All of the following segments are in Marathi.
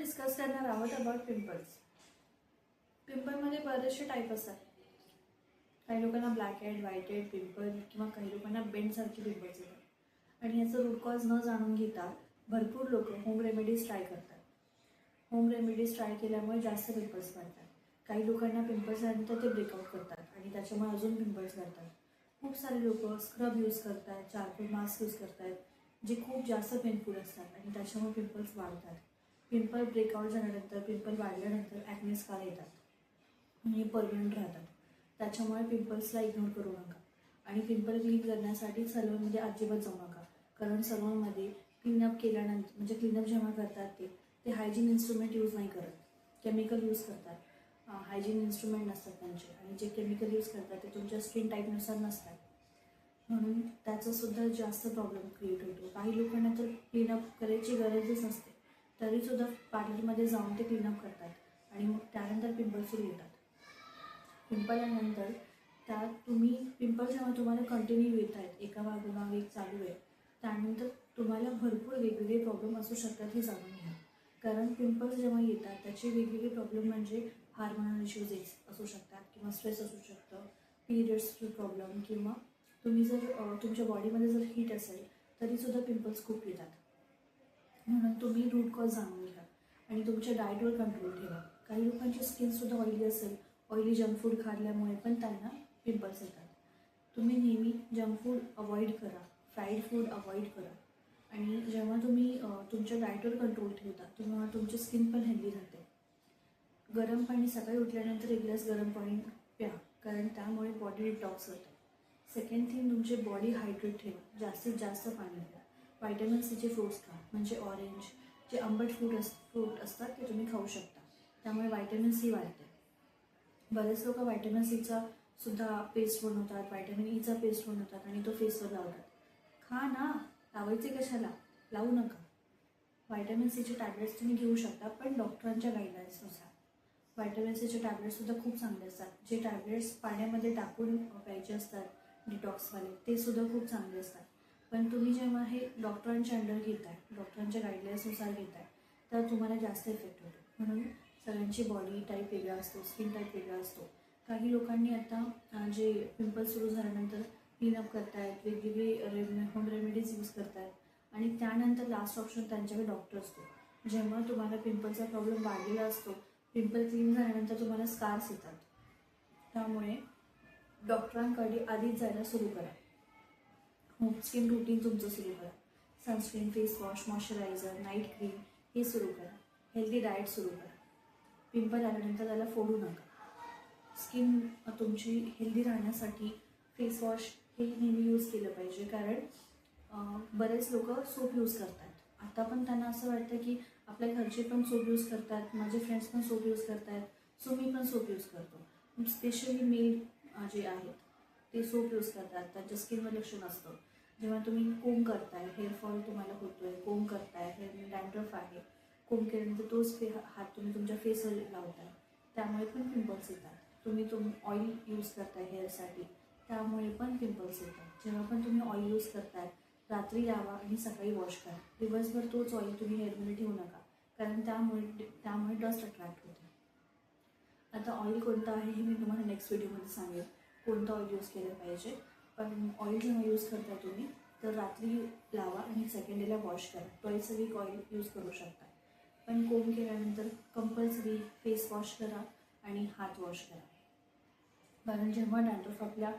डिस्कस करणार आहोत अबाउट पिंपल्स. पिंपलमध्ये बरेचसे टाईप असतात. काही लोकांना black head, white head pimple किंवा काही लोकांना बेंडसारखे पिंपल्स येतात आणि याचं रूट कॉज न जाणून घेता भरपूर लोक होम रेमेडीज ट्राय करतात. होम रेमेडीज ट्राय केल्यामुळे जास्त पिंपल्स वाढतात. काही लोकांना पिंपल्स झाल्यानंतर ते ब्रेकआउट करतात आणि त्याच्यामुळे अजून पिंपल्स वाढतात. खूप सारे लोक स्क्रब यूज करतात, चारकोल मास्क यूज करतात, जे खूप जास्त पेनफुल असतात आणि त्याच्यामुळे पिंपल्स वाढतात. पिंपल ब्रेकआउट झाल्यानंतर, पिंपल वाढल्यानंतर ॲक्ने स्कार येतात आणि परमनंट राहतात. त्याच्यामुळे पिंपल्सला इग्नोर करू नका आणि पिंपल क्लीन करण्यासाठी सलूनमध्ये अजिबात जाऊ नका. कारण सलूनमध्ये क्लीनअप केल्यानंतर म्हणजे क्लीनअप जेव्हा करतात ते हायजीन इन्स्ट्रुमेंट यूज नाही करत, केमिकल यूज करतात. हायजीन इन्स्ट्रुमेंट नसतात त्यांचे आणि जे केमिकल यूज करतात ते तुमच्या स्किन टाईपनुसार नसतात. म्हणून त्याचासुद्धा जास्त प्रॉब्लेम क्रिएट होतो. काही लोकांना तर क्लीनअप करायची गरजच नसते, तरीसुद्धा पार्लरमध्ये जाऊन ते क्लीनअप करतात आणि मग त्यानंतर पिंपल्स सुरू येतात. पिंपल आल्यानंतर त्यात पिंपल जेव्हा तुम्हाला कंटिन्यू येत आहेत, एका मागोमाग एक चालू आहे, त्यानंतर तुम्हाला भरपूर वेगवेगळे प्रॉब्लेम असू शकतात हे जाणून घ्या. कारण पिंपल्स जेव्हा येतात त्याचे वेगवेगळे प्रॉब्लेम म्हणजे हार्मोनल इश्यूज असू शकतात किंवा स्ट्रेस असू शकतं, पिरियड्सचे प्रॉब्लेम किंवा तुम्ही जर तुमच्या बॉडीमध्ये जर हीट असेल तरीसुद्धा पिंपल्स खूप येतात. म्हणून तुम्ही रूट कॉज जाणून घ्या आणि तुमच्या डाएटवर कंट्रोल ठेवा. काही लोकांची स्किनसुद्धा ऑइली असेल, ऑइली जंक फूड खाल्ल्यामुळे पण त्यांना पिंपल्स येतात. तुम्ही नेहमी जंक फूड अवॉइड करा, फ्राईड फूड अवॉइड करा आणि जेव्हा तुम्ही तुमच्या डाएटवर कंट्रोल ठेवता तेव्हा तुमची स्किन पण हेल्दी राहते. गरम पाणी सकाळी उठल्यानंतर एक ग्लास गरम पाणी प्या, कारण त्यामुळे बॉडी डिटॉक्स होते. सेकंड थिंग, तुमची बॉडी हायड्रेट ठेवा, जास्तीत जास्त पाणी प्या. व्हायटॅमिन सीचे फ्रूट्स खा, म्हणजे ऑरेंज, जे आंबट फ्रूट असतात ते तुम्ही खाऊ शकता, त्यामुळे व्हायटॅमिन सी वाढते. बरेच लोक व्हायटॅमिन सीचा सुद्धा पेस्ट बनवतात, व्हायटॅमिन ईचा पेस्ट बनवतात आणि तो फेसवर लावतात. खा ना, लावायचे कशाला, लावू नका. व्हायटॅमिन सीचे टॅबलेट्स तुम्ही घेऊ शकता, पण डॉक्टरांच्या गाईडलाईन्सनुसार. व्हायटॅमिन सीचे टॅबलेट्ससुद्धा खूप चांगले असतात. जे टॅबलेट्स पाण्यामध्ये टाकून प्यायचे असतात डिटॉक्सवाले, ते सुद्धा खूप चांगले असतात. पण तुम्ही जेव्हा हे डॉक्टरांच्या अंडर घेताय, डॉक्टरांच्या गाईडलाईन्सनुसार घेताय, तर तुम्हाला जास्त इफेक्ट होतो. म्हणून सगळ्यांची बॉडी टाईप वेगळा असतो, स्किन टाईप वेगळा असतो. काही लोकांनी आता जे पिंपल्स सुरू झाल्यानंतर क्लीनअप करतायत, वेगवेगळे होम रेमेडीज यूज करतायत आणि त्यानंतर लास्ट ऑप्शन त्यांच्याकडे डॉक्टर असतो. जेव्हा तुम्हाला पिंपलचा प्रॉब्लेम वाढलेला असतो, पिंपल क्लीन झाल्यानंतर तुम्हाला स्कार्स येतात, त्यामुळे डॉक्टरांकडे आधीच जायला सुरू करा. होम स्किन रुटीन तुमचं सुरू करा. Sunscreen, face wash, moisturiser, night cream हे सुरू करा. हेल्दी डाएट सुरू करा. पिंपल आल्यानंतर त्याला फोडू नका. स्किन तुमची हेल्दी राहण्यासाठी फेस वॉश हे नेहमी यूज केलं पाहिजे, कारण बरेच लोक सोप यूज करतात. आता पण त्यांना असं वाटतं की आपल्या घरचे पण सोप यूज करतात, माझे फ्रेंड्स पण सोप यूज करतात, सो मी पण सोप यूज करतो. स्पेशली मेल जे आहेत ते सोप यूज करतात, त्यांच्या स्किनवर लक्ष नसतं. जेव्हा तुम्ही कोंब करताय, हेअरफॉल तुम्हाला होतोय, कोंब करताय, हेअर डॅन्ड्रफ आहे, कोंब केल्यानंतर तोच हात तुम्ही तुमच्या फेसवर लावताय, त्यामुळे पण पिंपल्स येतात. तुम्ही ऑइल यूज करताय हेअरसाठी, त्यामुळे पण पिंपल्स येतात. जेव्हा पण तुम्ही ऑइल यूज करताय, रात्री लावा आणि सकाळी वॉश करा. दिवसभर तोच ऑइल तुम्ही हेअरमध्ये ठेवू नका, कारण त्यामुळे डस्ट अट्रॅक्ट होते. आता ऑइल कोणतं आहे हे मी तुम्हाला नेक्स्ट व्हिडिओमध्ये सांगेन, कोणतं ऑइल यूज केलं पाहिजे. पण ऑइल जेव्हा यूज करता तुम्ही, तर रात्री लावा आणि सेकंड डेला वॉश करा. Twice a week oil use करू शकता. पण कोंब केल्यानंतर कंपल्सरी फेस वॉश करा आणि हात वॉश करा. कारण जेव्हा डॅन्ड्रफ आपल्या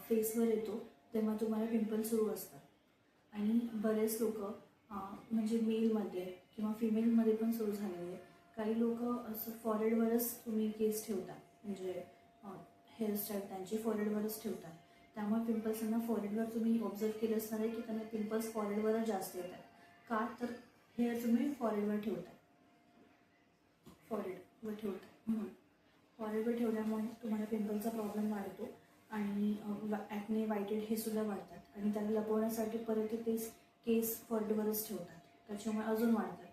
फेसवर येतो तेव्हा तुम्हाला पिंपल सुरू असतात. आणि बरेच लोक म्हणजे मेलमध्ये किंवा फिमेलमध्ये पण सुरू झालेले, काही लोक असं फॉरहेडवरच तुम्ही केस ठेवता, म्हणजे हेअरस्टाईल त्यांची फॉरहेडवरच ठेवतात. त्यामुळे पिंपल्सांना फॉरहेडवर तुम्ही ऑब्झर्व केलं असणार आहे की त्यांना पिंपल्स फॉरहेडवरच जास्त येतात. का तर हेअर तुम्ही फॉरहेडवर ठेवताय, म्हणून फॉरहेडवर ठेवल्यामुळे तुम्हाला पिंपलचा प्रॉब्लेम वाढतो आणि ॲक्ने, व्हाईटेड हे सुद्धा वाढतात आणि त्याला लपवण्यासाठी परत तेच केस फॉरहेडवरच ठेवतात, त्याच्यामुळे अजून वाढतात.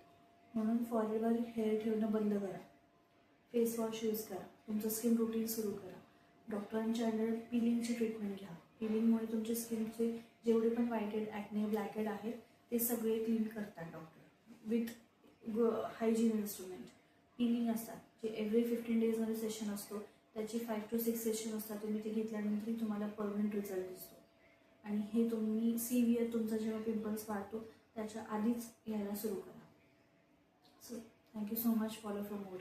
म्हणून फॉरहेडवर हेअर ठेवणं बंद करा. फेस वॉश यूज करा. तुमचं स्किन रुटीन सुरू करा. डॉक्टरांच्या अंडर पिलिंगची ट्रीटमेंट घ्या. पिलिंगमुळे तुमचे स्किनचे जेवढे पण व्हाईटेड, ॲक्ने, ब्लॅकेड आहेत ते सगळे क्लीन करतात डॉक्टर. हायजीन इन्स्ट्रुमेंट पिलिंग असतात जे एव्हरी 15 डेजमध्ये सेशन असतो, त्याची 5 to 6 सेशन असतात. तुम्ही ते घेतल्यानंतरही तुम्हाला परमनंट रिझल्ट दिसतो. आणि हे तुम्ही सीवियर तुमचा जेव्हा पिंपल्स वाढतो त्याच्या आधीच यायला सुरू करा. So thank you so much. Follow for more.